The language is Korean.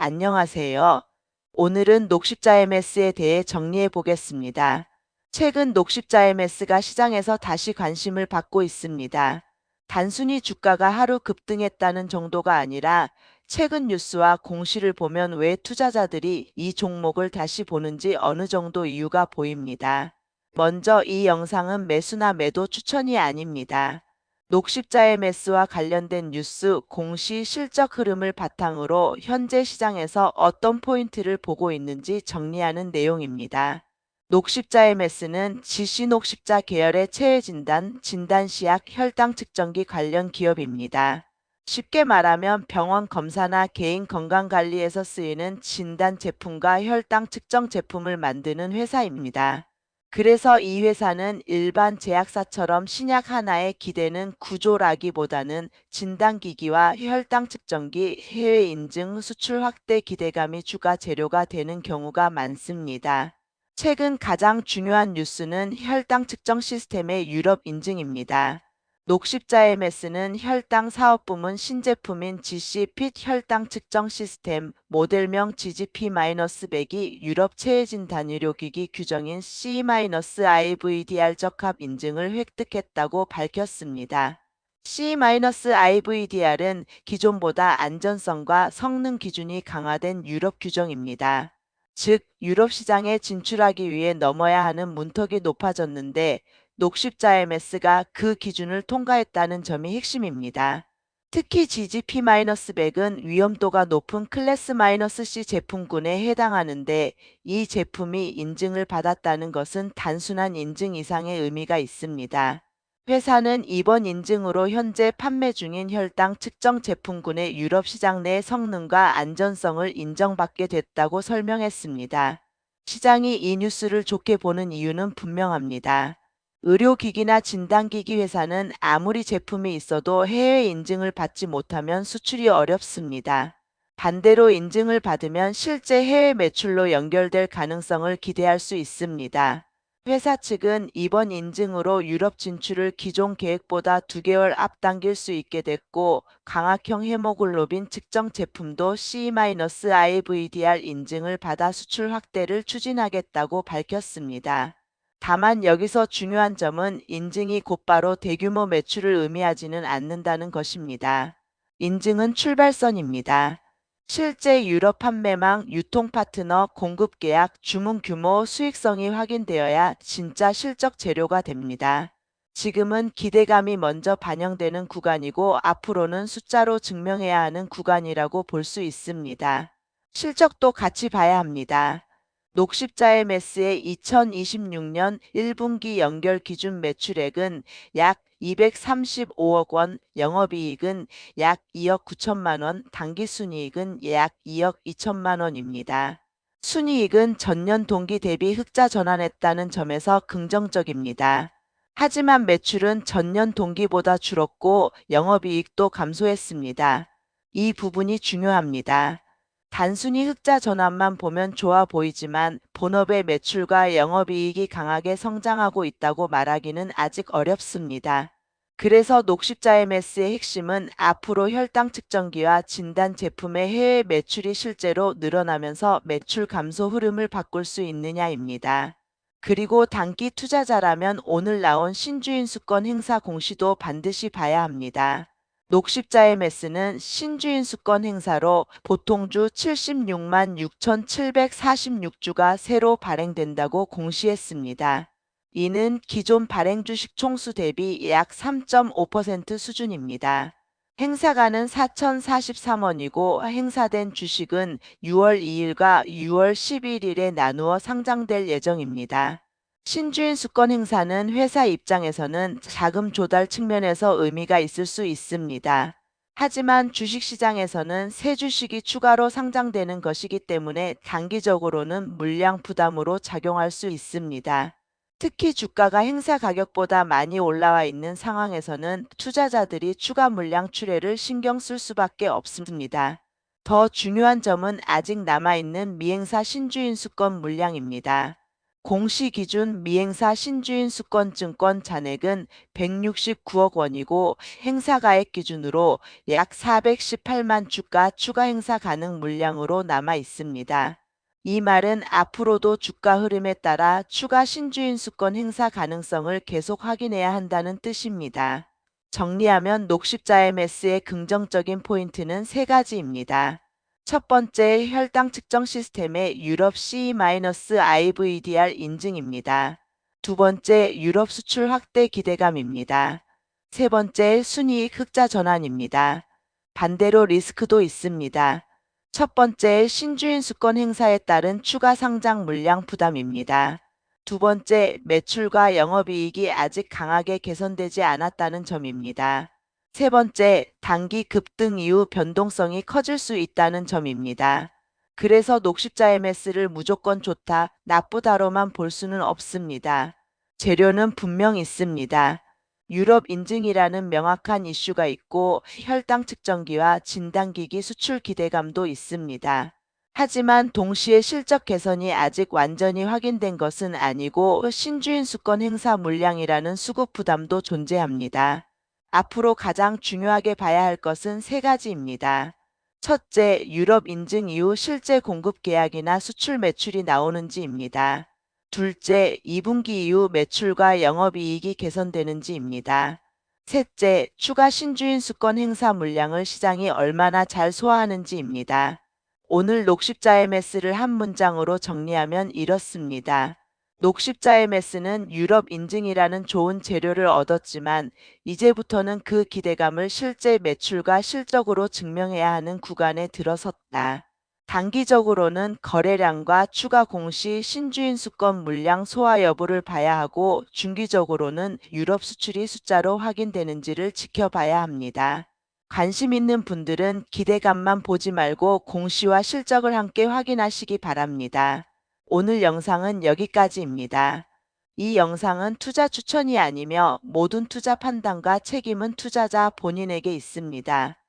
안녕하세요. 오늘은 녹십자 MS에 대해 정리해 보겠습니다. 최근 녹십자 MS가 시장에서 다시 관심을 받고 있습니다. 단순히 주가가 하루 급등했다는 정도가 아니라 최근 뉴스와 공시를 보면 왜 투자자들이 이 종목을 다시 보는지 어느 정도 이유가 보입니다. 먼저 이 영상은 매수나 매도 추천이 아닙니다. 녹십자의 매수와 관련된 뉴스, 공시, 실적 흐름을 바탕으로 현재 시장에서 어떤 포인트를 보고 있는지 정리하는 내용입니다. 녹십자의 매수는 GC 녹십자 계열의 체외진단, 진단시약, 혈당 측정기 관련 기업입니다. 쉽게 말하면 병원 검사나 개인 건강관리에서 쓰이는 진단 제품과 혈당 측정 제품을 만드는 회사입니다. 그래서 이 회사는 일반 제약사처럼 신약 하나에 기대는 구조라기보다는 진단기기와 혈당 측정기, 해외 인증, 수출 확대 기대감이 주가 재료가 되는 경우가 많습니다. 최근 가장 중요한 뉴스는 혈당 측정 시스템의 유럽 인증입니다. 녹십자 MS는 혈당 사업부문 신제품인 GC-핏 혈당 측정 시스템, 모델명 GGP-100이 유럽 체외진 단위료기기 규정인 C-IVDR 적합 인증을 획득했다고 밝혔습니다. C-IVDR은 기존보다 안전성과 성능 기준이 강화된 유럽 규정입니다. 즉, 유럽 시장에 진출하기 위해 넘어야 하는 문턱이 높아졌는데 녹십자 MS가 그 기준을 통과했다는 점이 핵심입니다. 특히 GGP-100은 위험도가 높은 클래스-C 제품군에 해당하는데 이 제품이 인증을 받았다는 것은 단순한 인증 이상의 의미가 있습니다. 회사는 이번 인증으로 현재 판매 중인 혈당 측정 제품군의 유럽 시장 내 성능과 안전성을 인정받게 됐다고 설명했습니다. 시장이 이 뉴스를 좋게 보는 이유는 분명합니다. 의료기기나 진단기기 회사는 아무리 제품이 있어도 해외 인증을 받지 못하면 수출이 어렵습니다. 반대로 인증을 받으면 실제 해외 매출로 연결될 가능성을 기대할 수 있습니다. 회사 측은 이번 인증으로 유럽 진출을 기존 계획보다 2개월 앞당길 수 있게 됐고 강학형 헤모글로빈 측정 제품도 C-IVDR 인증을 받아 수출 확대를 추진하겠다고 밝혔습니다. 다만 여기서 중요한 점은 인증이 곧바로 대규모 매출을 의미하지는 않는다는 것입니다. 인증은 출발선입니다. 실제 유럽 판매망, 유통 파트너, 공급 계약, 주문 규모, 수익성이 확인되어야 진짜 실적 재료가 됩니다. 지금은 기대감이 먼저 반영되는 구간이고 앞으로는 숫자로 증명해야 하는 구간이라고 볼 수 있습니다. 실적도 같이 봐야 합니다. 녹십자 MS의 2026년 1분기 연결 기준 매출액은 약 235억 원, 영업이익은 약 2억 9천만 원, 당기순이익은 약 2억 2천만 원입니다. 순이익은 전년 동기 대비 흑자 전환했다는 점에서 긍정적입니다. 하지만 매출은 전년 동기보다 줄었고 영업이익도 감소했습니다. 이 부분이 중요합니다. 단순히 흑자 전환만 보면 좋아 보이지만 본업의 매출과 영업이익이 강하게 성장하고 있다고 말하기는 아직 어렵습니다. 그래서 녹십자 MS의 핵심은 앞으로 혈당 측정기와 진단 제품의 해외 매출이 실제로 늘어나면서 매출 감소 흐름을 바꿀 수 있느냐입니다. 그리고 단기 투자자라면 오늘 나온 신주인 수권 행사 공시도 반드시 봐야 합니다. 녹십자 MS는 신주인 수권 행사로 보통주 76만 6,746주가 새로 발행된다고 공시했습니다. 이는 기존 발행 주식 총수 대비 약 3.5% 수준입니다. 행사가는 4,043원이고 행사된 주식은 6월 2일과 6월 11일에 나누어 상장될 예정입니다. 신주인 수권 행사는 회사 입장에서는 자금 조달 측면에서 의미가 있을 수 있습니다. 하지만 주식시장에서는 새 주식이 추가로 상장되는 것이기 때문에 단기적으로는 물량 부담으로 작용할 수 있습니다. 특히 주가가 행사 가격보다 많이 올라와 있는 상황에서는 투자자들이 추가 물량 출회를 신경 쓸 수밖에 없습니다. 더 중요한 점은 아직 남아있는 미행사 신주인 수권 물량입니다. 공시 기준 미행사 신주인 수권증권 잔액은 169억 원이고 행사가액 기준으로 약 418만 주가 추가 행사 가능 물량으로 남아 있습니다. 이 말은 앞으로도 주가 흐름에 따라 추가 신주인 수권 행사 가능성을 계속 확인해야 한다는 뜻입니다. 정리하면 녹십자MS의 긍정적인 포인트는 세 가지입니다. 첫 번째, 혈당 측정 시스템의 유럽 CE-IVDR 인증입니다. 두 번째, 유럽 수출 확대 기대감입니다. 세 번째, 순이익 흑자 전환입니다. 반대로 리스크도 있습니다. 첫 번째, 신주인 수권 행사에 따른 추가 상장 물량 부담입니다. 두 번째, 매출과 영업이익이 아직 강하게 개선되지 않았다는 점입니다. 세 번째, 단기 급등 이후 변동성이 커질 수 있다는 점입니다. 그래서 녹십자MS를 무조건 좋다, 나쁘다로만 볼 수는 없습니다. 재료는 분명 있습니다. 유럽 인증이라는 명확한 이슈가 있고 혈당 측정기와 진단기기 수출 기대감도 있습니다. 하지만 동시에 실적 개선이 아직 완전히 확인된 것은 아니고 신주인 수권 행사 물량이라는 수급 부담도 존재합니다. 앞으로 가장 중요하게 봐야 할 것은 세 가지입니다. 첫째, 유럽 인증 이후 실제 공급 계약이나 수출 매출이 나오는지입니다. 둘째, 2분기 이후 매출과 영업이익이 개선되는지입니다. 셋째, 추가 신주인 수권 행사 물량을 시장이 얼마나 잘 소화하는지입니다. 오늘 녹십자MS를 한 문장으로 정리하면 이렇습니다. 녹십자MS는 유럽 인증이라는 좋은 재료를 얻었지만 이제부터는 그 기대감을 실제 매출과 실적으로 증명해야 하는 구간에 들어섰다. 단기적으로는 거래량과 추가 공시 신주인 수권 물량 소화 여부를 봐야 하고 중기적으로는 유럽 수출이 숫자로 확인되는지를 지켜봐야 합니다. 관심 있는 분들은 기대감만 보지 말고 공시와 실적을 함께 확인하시기 바랍니다. 오늘 영상은 여기까지입니다. 이 영상은 투자 추천이 아니며 모든 투자 판단과 책임은 투자자 본인에게 있습니다.